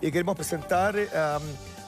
y queremos presentar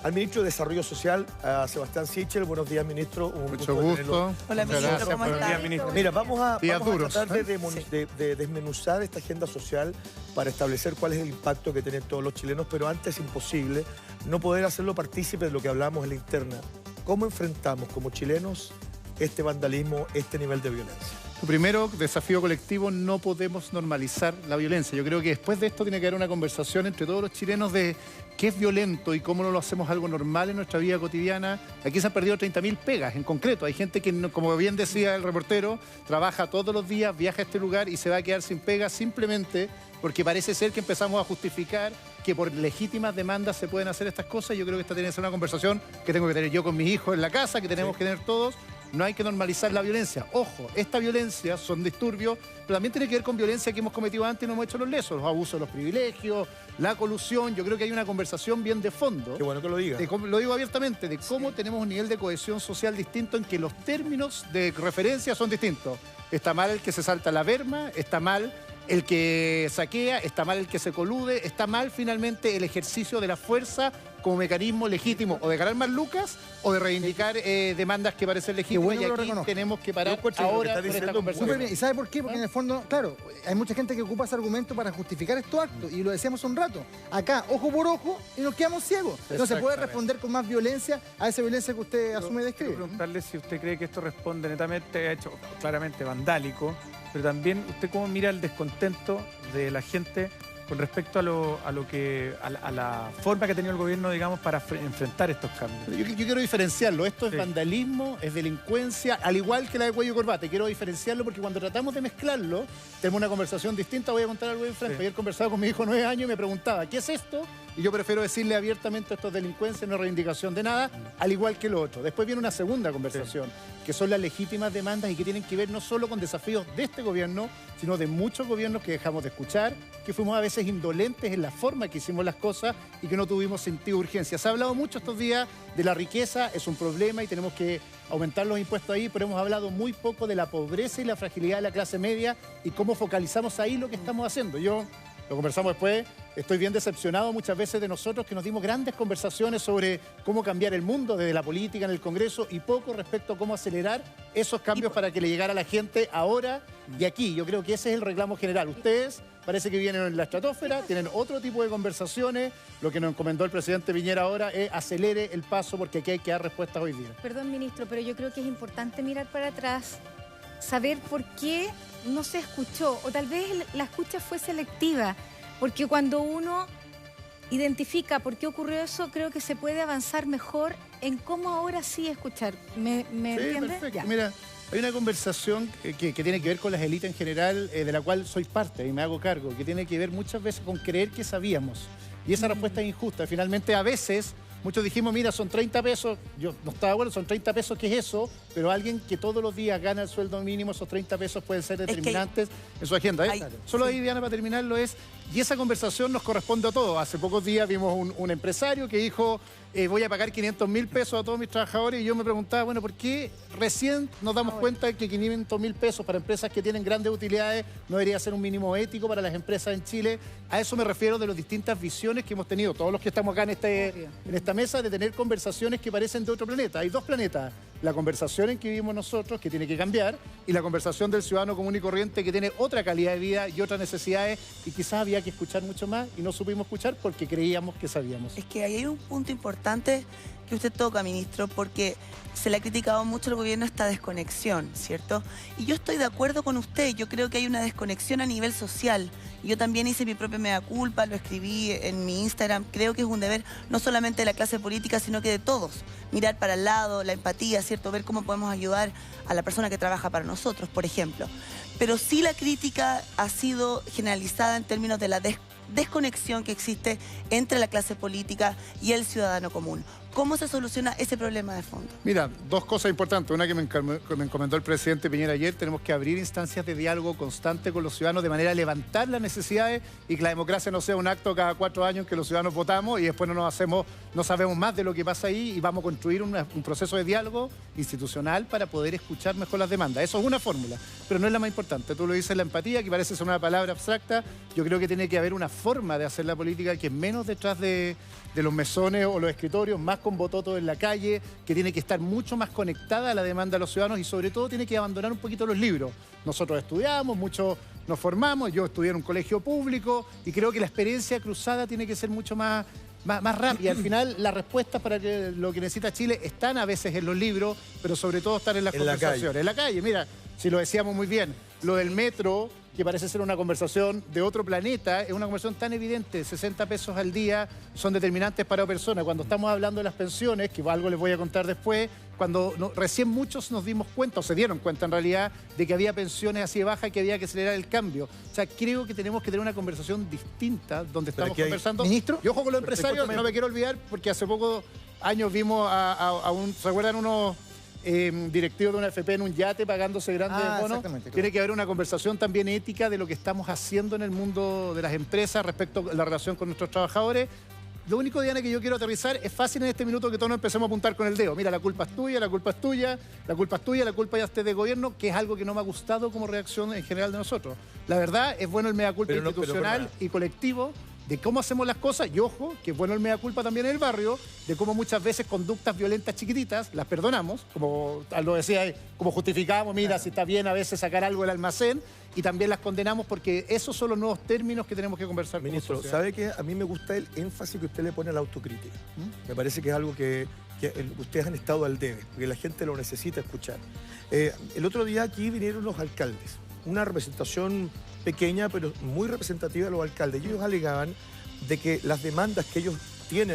al ministro de Desarrollo Social, a Sebastián Sichel. Buenos días, ministro. Mucho gusto. Hola, ministro, ¿cómo está? Mira, vamos a tratar Sí. de desmenuzar esta agenda social para establecer cuál es el impacto que tienen todos los chilenos, pero antes es imposible no poder hacerlo partícipe de lo que hablamos en la interna. ¿Cómo enfrentamos como chilenos este vandalismo, este nivel de violencia? Primero, desafío colectivo, no podemos normalizar la violencia. Yo creo que después de esto tiene que haber una conversación entre todos los chilenos de qué es violento y cómo no lo hacemos algo normal en nuestra vida cotidiana. Aquí se han perdido 30.000 pegas, en concreto. Hay gente que, como bien decía el reportero, trabaja todos los días, viaja a este lugar y se va a quedar sin pegas simplemente porque parece ser que empezamos a justificar que por legítimas demandas se pueden hacer estas cosas. Yo creo que esta tiene que ser una conversación que tengo que tener yo con mis hijos en la casa, que tenemos que tener todos. No hay que normalizar la violencia. Ojo, esta violencia son disturbios, pero también tiene que ver con violencia que hemos cometido antes y no hemos hecho los lesos, los abusos de los privilegios, la colusión. Yo creo que hay una conversación bien de fondo. Qué bueno que lo diga. Lo digo abiertamente, de cómo tenemos un nivel de cohesión social distinto en que los términos de referencia son distintos. Está mal el que se salta la berma, está mal el que saquea, está mal el que se colude, está mal finalmente el ejercicio de la fuerza como mecanismo legítimo o de ganar más lucas o de reivindicar demandas que parecen legítimas. Bueno y que aquí lo tenemos que parar Yo encuentro ahora que lo que está con esta diciendo conversación. Súper bien. ¿Y sabe por qué? Porque en el fondo, claro, hay mucha gente que ocupa ese argumento para justificar estos actos. Y lo decíamos un rato. Acá, ojo por ojo, y nos quedamos ciegos. No se puede responder con más violencia a esa violencia que usted asume y describe. Quiero preguntarle si usted cree que esto responde netamente, ha hecho claramente vandálico, pero también usted cómo mira el descontento de la gente con respecto a la forma que ha tenido el gobierno, digamos, para enfrentar estos cambios. Yo quiero diferenciarlo. Esto Sí. es vandalismo, es delincuencia, al igual que la de cuello y corbata. Quiero diferenciarlo porque cuando tratamos de mezclarlo, tenemos una conversación distinta. Voy a contar algo bien franco. Sí. Ayer conversaba con mi hijo de 9 años y me preguntaba, ¿qué es esto? Y yo prefiero decirle abiertamente esto es delincuencia, no reivindicación de nada, al igual que lo otro. Después viene una segunda conversación, que son las legítimas demandas y que tienen que ver no solo con desafíos de este gobierno, sino de muchos gobiernos que dejamos de escuchar, que fuimos a veces indolentes en la forma que hicimos las cosas y que no tuvimos sentido de urgencia. Se ha hablado mucho estos días de la riqueza, es un problema y tenemos que aumentar los impuestos ahí, pero hemos hablado muy poco de la pobreza y la fragilidad de la clase media y cómo focalizamos ahí lo que estamos haciendo. Yo, lo conversamos después, estoy bien decepcionado muchas veces de nosotros que nos dimos grandes conversaciones sobre cómo cambiar el mundo desde la política en el Congreso y poco respecto a cómo acelerar esos cambios para que le llegara a la gente ahora y aquí. Yo creo que ese es el reclamo general. Ustedes parece que vienen en la estratosfera, tienen otro tipo de conversaciones. Lo que nos encomendó el presidente Piñera ahora es acelere el paso porque aquí hay que dar respuestas hoy día. Perdón, ministro, pero yo creo que es importante mirar para atrás, saber por qué no se escuchó, o tal vez la escucha fue selectiva, porque cuando uno identifica por qué ocurrió eso, creo que se puede avanzar mejor en cómo ahora sí escuchar. ¿Me entiende? Perfecto. Ya. Mira, hay una conversación que tiene que ver con las élites en general, de la cual soy parte y me hago cargo, que tiene que ver muchas veces con creer que sabíamos. Y esa respuesta es injusta. Finalmente, a veces, muchos dijimos, mira, son 30 pesos, yo no estaba bueno, son 30 pesos, ¿qué es eso? Pero alguien que todos los días gana el sueldo mínimo, esos 30 pesos pueden ser determinantes en su agenda. Solo ahí, Diana, para terminarlo es, y esa conversación nos corresponde a todos. Hace pocos días vimos un empresario que dijo, voy a pagar 500.000 pesos a todos mis trabajadores, y yo me preguntaba, bueno, ¿por qué recién nos damos cuenta de que 500.000 pesos para empresas que tienen grandes utilidades no debería ser un mínimo ético para las empresas en Chile? A eso me refiero de las distintas visiones que hemos tenido, todos los que estamos acá en esta mesa, de tener conversaciones que parecen de otro planeta. Hay dos planetas. La conversación en que vivimos nosotros, que tiene que cambiar, y la conversación del ciudadano común y corriente, que tiene otra calidad de vida y otras necesidades, y quizás había que escuchar mucho más, y no supimos escuchar porque creíamos que sabíamos. Es que ahí hay un punto importante que usted toca, ministro, porque se le ha criticado mucho al gobierno esta desconexión, ¿cierto? Y yo estoy de acuerdo con usted, yo creo que hay una desconexión a nivel social. Yo también hice mi propia mea culpa, lo escribí en mi Instagram. Creo que es un deber no solamente de la clase política, sino que de todos. Mirar para el lado, la empatía, ¿cierto? Ver cómo podemos ayudar a la persona que trabaja para nosotros, por ejemplo. Pero sí la crítica ha sido generalizada en términos de la desconexión que existe entre la clase política y el ciudadano común. ¿Cómo se soluciona ese problema de fondo? Mira, dos cosas importantes. Una que me encomendó el presidente Piñera ayer, tenemos que abrir instancias de diálogo constante con los ciudadanos de manera a levantar las necesidades y que la democracia no sea un acto cada 4 años que los ciudadanos votamos y después no sabemos más de lo que pasa ahí y vamos a construir un proceso de diálogo institucional para poder escuchar mejor las demandas. Eso es una fórmula, pero no es la más importante. Tú lo dices, la empatía, que parece ser una palabra abstracta. Yo creo que tiene que haber una forma de hacer la política que es menos detrás de los mesones o los escritorios, más con bototos en la calle, que tiene que estar mucho más conectada a la demanda de los ciudadanos y sobre todo tiene que abandonar un poquito los libros. Nosotros estudiamos, muchos nos formamos, yo estudié en un colegio público y creo que la experiencia cruzada tiene que ser mucho más rápida. Al final, las respuestas para lo que necesita Chile están a veces en los libros, pero sobre todo están en las conversaciones. En la calle, mira, si lo decíamos muy bien, lo del metro, que parece ser una conversación de otro planeta, es una conversación tan evidente. 60 pesos al día son determinantes para personas. Cuando estamos hablando de las pensiones, que algo les voy a contar después, cuando recién muchos nos dimos cuenta, o se dieron cuenta en realidad, de que había pensiones así de bajas y que había que acelerar el cambio. O sea, creo que tenemos que tener una conversación distinta donde estamos conversando. Ministro, y ojo con los empresarios, no me quiero olvidar, porque hace pocos años vimos ¿se acuerdan unos directivos de una AFP en un yate pagándose grandes bonos? Exactamente, claro. Tiene que haber una conversación también ética de lo que estamos haciendo en el mundo de las empresas respecto a la relación con nuestros trabajadores. Lo único, Diana, que yo quiero aterrizar, es fácil en este minuto que todos nos empecemos a apuntar con el dedo. Mira, la culpa es tuya, la culpa es tuya, la culpa es tuya, la culpa ya esté de gobierno, que es algo que no me ha gustado como reacción en general de nosotros. La verdad, es bueno el mea culpa institucional y colectivo de cómo hacemos las cosas, y ojo, que es bueno el mea culpa también en el barrio, de cómo muchas veces conductas violentas chiquititas las perdonamos, como lo decía, como justificamos, mira, si está bien a veces sacar algo del almacén, y también las condenamos porque esos son los nuevos términos que tenemos que conversar. Ministro, ¿sabe qué? A mí me gusta el énfasis que usted le pone a la autocrítica. Me parece que es algo que ustedes han estado al debe, porque la gente lo necesita escuchar. El otro día aquí vinieron los alcaldes, una representación pequeña, pero muy representativa de los alcaldes. Y ellos alegaban de que las demandas que ellos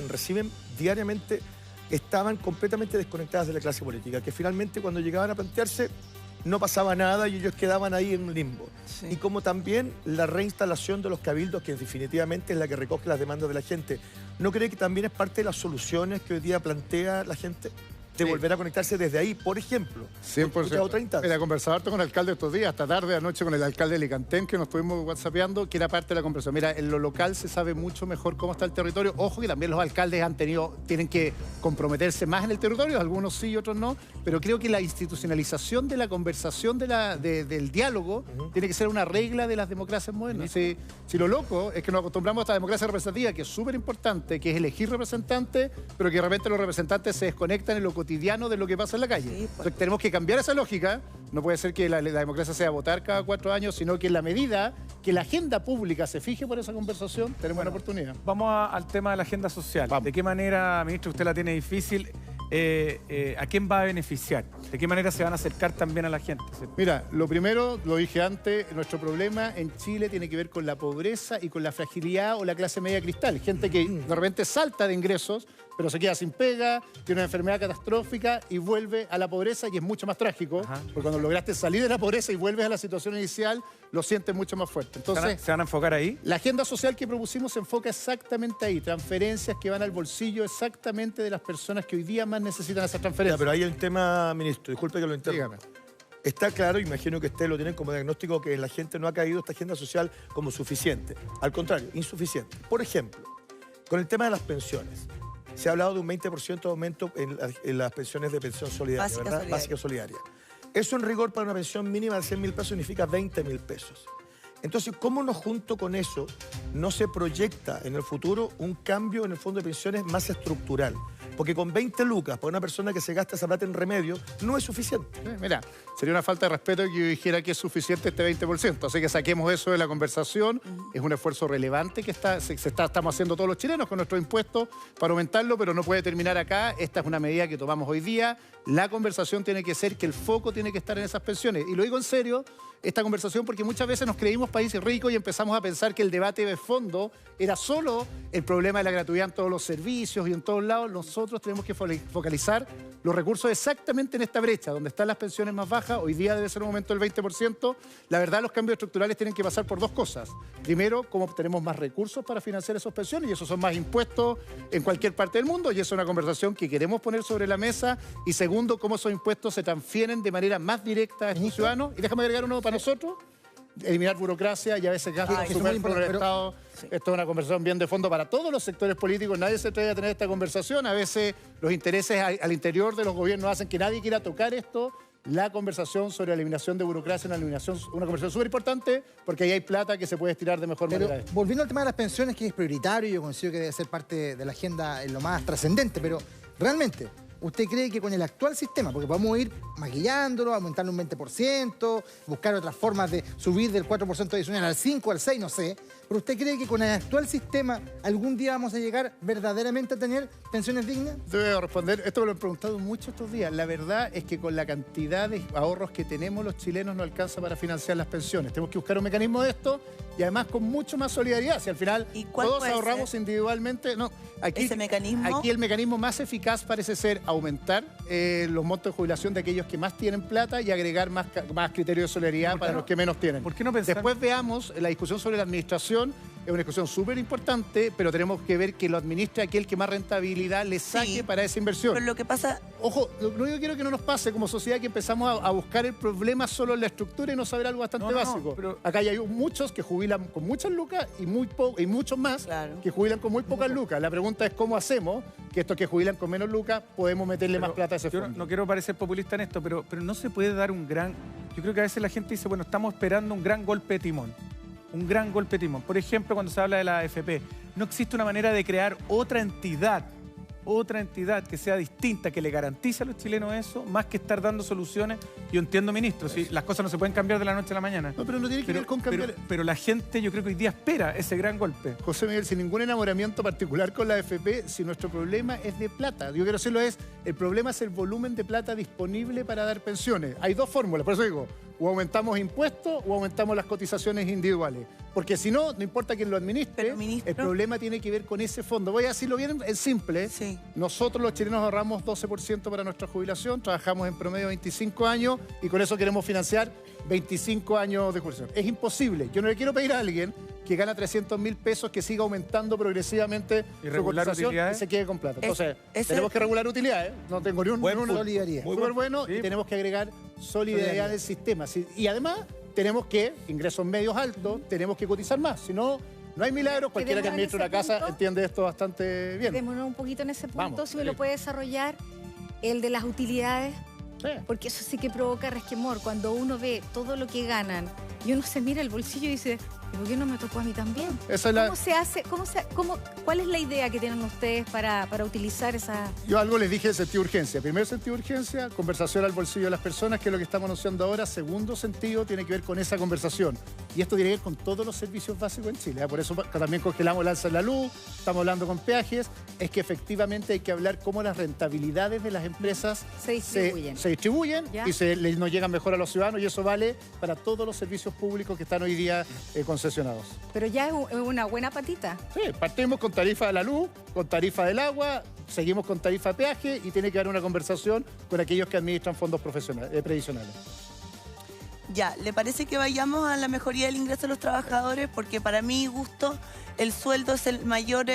reciben diariamente, estaban completamente desconectadas de la clase política, que finalmente cuando llegaban a plantearse no pasaba nada y ellos quedaban ahí en un limbo. Sí. Y como también la reinstalación de los cabildos, que definitivamente es la que recoge las demandas de la gente. ¿No cree que también es parte de las soluciones que hoy día plantea la gente? De volver a conectarse desde ahí, por ejemplo. 100%. Era conversado harto con el alcalde estos días, hasta tarde, anoche, con el alcalde de Licantén, que nos estuvimos whatsappeando, que era parte de la conversación. Mira, en lo local se sabe mucho mejor cómo está el territorio. Ojo que también los alcaldes tienen que comprometerse más en el territorio, algunos sí y otros no, pero creo que la institucionalización de la conversación, del diálogo, tiene que ser una regla de las democracias modernas. Si lo loco es que nos acostumbramos a esta democracia representativa, que es súper importante, que es elegir representantes, pero que de repente los representantes se desconectan en lo cotidiano de lo que pasa en la calle. Sí, entonces, tenemos que cambiar esa lógica. No puede ser que la democracia sea votar cada 4 años, sino que en la medida que la agenda pública se fije por esa conversación, tenemos una oportunidad. Vamos al tema de la agenda social. Vamos. ¿De qué manera, ministro, usted la tiene difícil? ¿A quién va a beneficiar? ¿De qué manera se van a acercar también a la gente? Mira, lo primero, lo dije antes, nuestro problema en Chile tiene que ver con la pobreza y con la fragilidad o la clase media cristal. Gente que de repente salta de ingresos, pero se queda sin pega, tiene una enfermedad catastrófica y vuelve a la pobreza, y es mucho más trágico, porque cuando lograste salir de la pobreza y vuelves a la situación inicial, lo sientes mucho más fuerte. Entonces, ¿se van a enfocar ahí? La agenda social que propusimos se enfoca exactamente ahí, transferencias que van al bolsillo exactamente de las personas que hoy día más necesitan esas transferencias. Ya, pero ahí el tema, ministro, disculpe que lo interrumpa. Está claro, imagino que ustedes lo tienen como diagnóstico, que la gente no ha caído esta agenda social como suficiente. Al contrario, insuficiente. Por ejemplo, con el tema de las pensiones. Se ha hablado de un 20% de aumento en las pensiones de pensión solidaria, ¿verdad? Básica solidaria. Eso en rigor para una pensión mínima de 100.000 pesos significa 20.000 pesos. Entonces, ¿cómo no junto con eso no se proyecta en el futuro un cambio en el fondo de pensiones más estructural? Porque con 20 lucas para una persona que se gasta esa plata en remedio no es suficiente. Mira, sería una falta de respeto que yo dijera que es suficiente este 20%. Así que saquemos eso de la conversación. Es un esfuerzo relevante que estamos haciendo todos los chilenos con nuestros impuestos para aumentarlo, pero no puede terminar acá. Esta es una medida que tomamos hoy día. La conversación tiene que ser que el foco tiene que estar en esas pensiones. Y lo digo en serio, esta conversación, porque muchas veces nos creímos países ricos y empezamos a pensar que el debate de fondo era solo el problema de la gratuidad en todos los servicios y en todos lados. Nosotros nosotros tenemos que focalizar los recursos exactamente en esta brecha, donde están las pensiones más bajas. Hoy día debe ser un aumento del 20%. La verdad, los cambios estructurales tienen que pasar por dos cosas. Primero, cómo obtenemos más recursos para financiar esas pensiones, y esos son más impuestos en cualquier parte del mundo, y es una conversación que queremos poner sobre la mesa. Y segundo, cómo esos impuestos se transfieren de manera más directa a estos ciudadanos. Y déjame agregar uno para nosotros. Eliminar burocracia y a veces gastos superfluos en el Estado. Sí. Esto es una conversación bien de fondo para todos los sectores políticos. Nadie se atreve a tener esta conversación. A veces los intereses al interior de los gobiernos hacen que nadie quiera tocar esto. La conversación sobre la eliminación de burocracia es una conversación súper importante, porque ahí hay plata que se puede estirar de mejor manera. Volviendo al tema de las pensiones, que es prioritario, yo considero que debe ser parte de la agenda en lo más trascendente, pero realmente, ¿usted cree que con el actual sistema, porque podemos ir maquillándolo, aumentarlo un 20%, buscar otras formas de subir del 4% adicional al 5, al 6, no sé, pero usted cree que con el actual sistema algún día vamos a llegar verdaderamente a tener pensiones dignas? Debo responder, esto me lo he preguntado mucho estos días. La verdad es que con la cantidad de ahorros que tenemos los chilenos no alcanza para financiar las pensiones. Tenemos que buscar un mecanismo de esto y además con mucho más solidaridad. Si al final todos ahorramos individualmente, no. Aquí, ¿ese mecanismo? Aquí el mecanismo más eficaz parece ser aumentar los montos de jubilación de aquellos que más tienen plata y agregar más criterios de solidaridad para los que menos tienen. ¿Por qué no pensar? Después veamos la discusión sobre la administración. Es una discusión súper importante, pero tenemos que ver que lo administre aquel que más rentabilidad le saque para esa inversión. Pero lo que pasa... Ojo, lo único que quiero que no nos pase como sociedad que empezamos a buscar el problema solo en la estructura y no saber algo bastante básico. Pero... Acá hay muchos que jubilan con muchas lucas y muchos más que jubilan con muy pocas lucas. La pregunta es cómo hacemos que estos que jubilan con menos lucas podemos meterle más plata a ese fondo. No quiero parecer populista en esto, pero no se puede dar un gran... Yo creo que a veces la gente dice, bueno, estamos esperando un gran golpe de timón. Un gran golpe de timón. Por ejemplo, cuando se habla de la AFP, no existe una manera de crear otra entidad que sea distinta, que le garantice a los chilenos eso, más que estar dando soluciones. Yo entiendo, ministro, si las cosas no se pueden cambiar de la noche a la mañana. No, pero no tiene que ver con cambiar. Pero la gente, yo creo que hoy día espera ese gran golpe. José Miguel, sin ningún enamoramiento particular con la AFP, si nuestro problema es de plata, yo quiero decirlo el problema es el volumen de plata disponible para dar pensiones. Hay dos fórmulas, por eso digo, o aumentamos impuestos o aumentamos las cotizaciones individuales. Porque si no, no importa quién lo administre, el problema tiene que ver con ese fondo. Voy a decirlo bien, es simple. Sí. Nosotros los chilenos ahorramos 12% para nuestra jubilación, trabajamos en promedio 25 años y con eso queremos financiar 25 años de jubilación. Es imposible. Yo no le quiero pedir a alguien que gana 300.000 pesos que siga aumentando progresivamente su cotización y se quede con plata. Entonces, tenemos que regular utilidades. No tengo ni un... Solidaridad. Súper bueno, y tenemos que agregar solidaridad del sistema. Y además, tenemos que, ingresos medios altos, tenemos que cotizar más. Si no, no hay milagros. Cualquiera que administre una casa entiende esto bastante bien. Quedémonos un poquito en ese punto, si me lo puede desarrollar, el de las utilidades. Sí. Porque eso sí que provoca resquemor. Cuando uno ve todo lo que ganan y uno se mira el bolsillo y dice, ¿y por qué no me tocó a mí también? ¿Cómo se hace? ¿Cuál es la idea que tienen ustedes para utilizar esa...? Yo algo les dije de sentido de urgencia. Primer sentido de urgencia, conversación al bolsillo de las personas, que es lo que estamos anunciando ahora. Segundo sentido, tiene que ver con esa conversación. Y esto tiene que ver con todos los servicios básicos en Chile. Por eso también congelamos el alza de la luz, estamos hablando con peajes. Es que efectivamente hay que hablar cómo las rentabilidades de las empresas se distribuyen y nos llegan mejor a los ciudadanos, y eso vale para todos los servicios públicos que están hoy día concesionados. Pero ya es una buena patita. Sí, partimos con tarifa de la luz, con tarifa del agua, seguimos con tarifa de peaje y tiene que haber una conversación con aquellos que administran fondos previsionales. Ya, ¿le parece que vayamos a la mejoría del ingreso de los trabajadores? Porque para mi gusto el sueldo es el mayor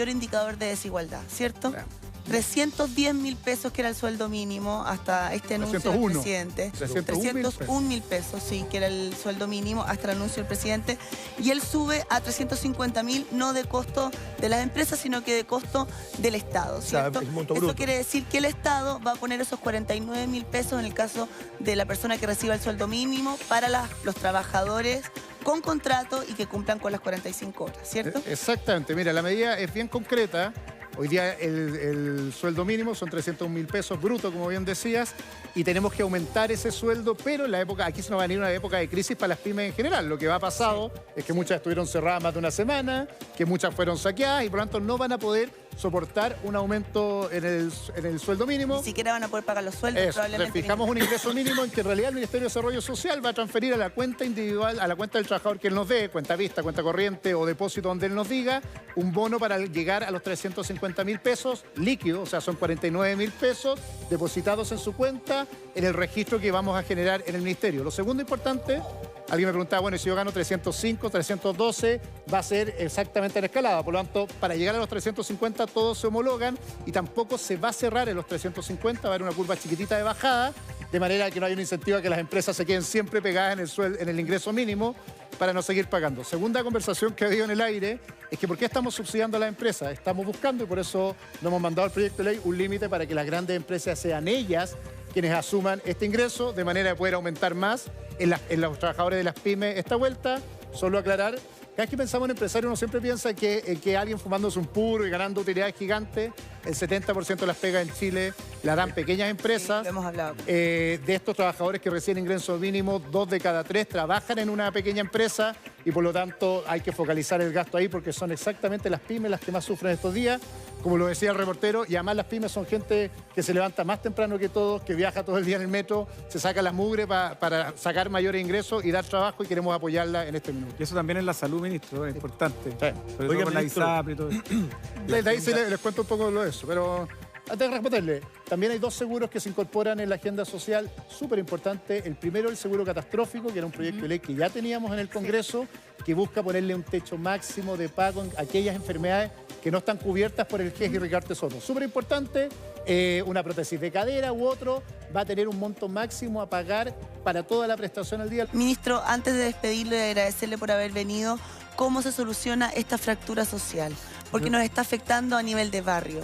indicador de desigualdad, ¿cierto? Claro. 310.000 pesos, que era el sueldo mínimo hasta este anuncio del presidente. 301.000 pesos, sí, que era el sueldo mínimo hasta el anuncio del presidente. Y él sube a 350.000, no de costo de las empresas, sino que de costo del Estado, ¿cierto? Eso quiere decir que el Estado va a poner esos 49.000 pesos en el caso de la persona que reciba el sueldo mínimo para los trabajadores con contrato y que cumplan con las 45 horas, ¿cierto? Exactamente. Mira, la medida es bien concreta. Hoy día el sueldo mínimo son 301.000 pesos brutos, como bien decías, y tenemos que aumentar ese sueldo, pero en la época, aquí se nos va a venir una época de crisis para las pymes en general. Lo que va pasado es que muchas estuvieron cerradas más de una semana, que muchas fueron saqueadas y por lo tanto no van a poder soportar un aumento en el sueldo mínimo. Ni siquiera van a poder pagar los sueldos, Eso, probablemente. fijamos un ingreso mínimo en que en realidad el Ministerio de Desarrollo Social va a transferir a la cuenta individual, a la cuenta del trabajador que él nos dé, cuenta vista, cuenta corriente o depósito donde él nos diga, un bono para llegar a los 350.000 pesos líquidos, o sea, son 49.000 pesos depositados en su cuenta en el registro que vamos a generar en el Ministerio. Lo segundo importante, alguien me preguntaba, bueno, si yo gano 305, 312, va a ser exactamente la escalada. Por lo tanto, para llegar a los 350 todos se homologan y tampoco se va a cerrar en los 350, va a haber una curva chiquitita de bajada, de manera que no hay un incentivo a que las empresas se queden siempre pegadas en el ingreso mínimo para no seguir pagando. Segunda conversación que ha habido en el aire es que ¿por qué estamos subsidiando a las empresas? Estamos buscando, y por eso nos hemos mandado al proyecto de ley, un límite para que las grandes empresas sean ellas quienes asuman este ingreso, de manera de poder aumentar más en los trabajadores de las pymes esta vuelta. Solo aclarar, cada vez que pensamos en empresarios uno siempre piensa que alguien fumándose un puro y ganando utilidades gigantes, el 70% de las pegas en Chile la dan pequeñas empresas. Sí, lo hemos hablado. De estos trabajadores que reciben ingresos mínimos, 2 de cada 3 trabajan en una pequeña empresa y por lo tanto hay que focalizar el gasto ahí porque son exactamente las pymes las que más sufren estos días, como lo decía el reportero, y además las pymes son gente que se levanta más temprano que todos, que viaja todo el día en el metro, se saca la mugre para sacar mayores ingresos y dar trabajo y queremos apoyarla en este minuto. Y eso también es la salud, ministro, es importante. Sí. Sobre Oiga, todo con la ministro. ISAPRE y todo eso. De ahí sí les cuento un poco de eso, pero antes de responderle, también hay 2 seguros que se incorporan en la agenda social, súper importante. El primero, el seguro catastrófico, que era un proyecto de ley que ya teníamos en el Congreso, que busca ponerle un techo máximo de pago en aquellas enfermedades que no están cubiertas por el GES y Ricardo Soto. Súper importante, una prótesis de cadera u otro va a tener un monto máximo a pagar para toda la prestación al día. Ministro, antes de despedirlo y agradecerle por haber venido, ¿cómo se soluciona esta fractura social? Porque nos está afectando a nivel de barrio.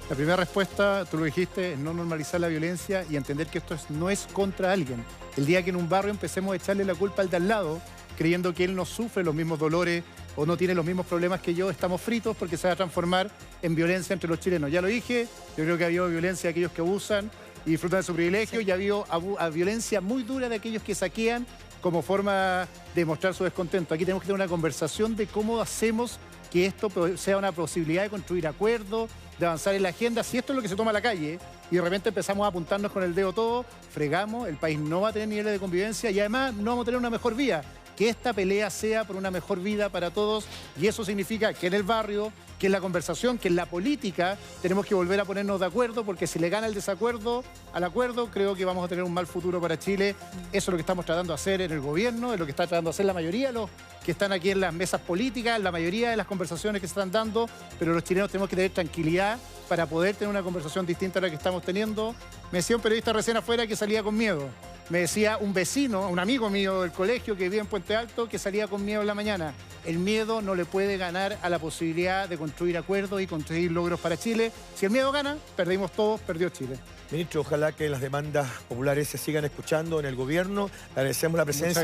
La primera respuesta, tú lo dijiste, es no normalizar la violencia y entender que esto no es contra alguien. El día que en un barrio empecemos a echarle la culpa al de al lado, creyendo que él no sufre los mismos dolores o no tiene los mismos problemas que yo, estamos fritos porque se va a transformar en violencia entre los chilenos. Ya lo dije, yo creo que ha habido violencia de aquellos que abusan y disfrutan de su privilegio, y ha habido violencia muy dura de aquellos que saquean como forma de mostrar su descontento. Aquí tenemos que tener una conversación de cómo hacemos que esto sea una posibilidad de construir acuerdos, de avanzar en la agenda. Si esto es lo que se toma a la calle y de repente empezamos a apuntarnos con el dedo todo, fregamos, el país no va a tener niveles de convivencia y además no vamos a tener una mejor vía. Que esta pelea sea por una mejor vida para todos, y eso significa que en el barrio, que en la conversación, que en la política, tenemos que volver a ponernos de acuerdo, porque si le gana el desacuerdo al acuerdo, creo que vamos a tener un mal futuro para Chile. Eso es lo que estamos tratando de hacer en el gobierno, es lo que está tratando de hacer la mayoría de los que están aquí en las mesas políticas, la mayoría de las conversaciones que se están dando, pero los chilenos tenemos que tener tranquilidad para poder tener una conversación distinta a la que estamos teniendo. Me decía un periodista recién afuera que salía con miedo. Me decía un vecino, un amigo mío del colegio que vivía en Puente Alto, que salía con miedo en la mañana. El miedo no le puede ganar a la posibilidad de construir acuerdos y conseguir logros para Chile. Si el miedo gana, perdimos todos, perdió Chile. Ministro, ojalá que las demandas populares se sigan escuchando en el gobierno. Le agradecemos la presencia.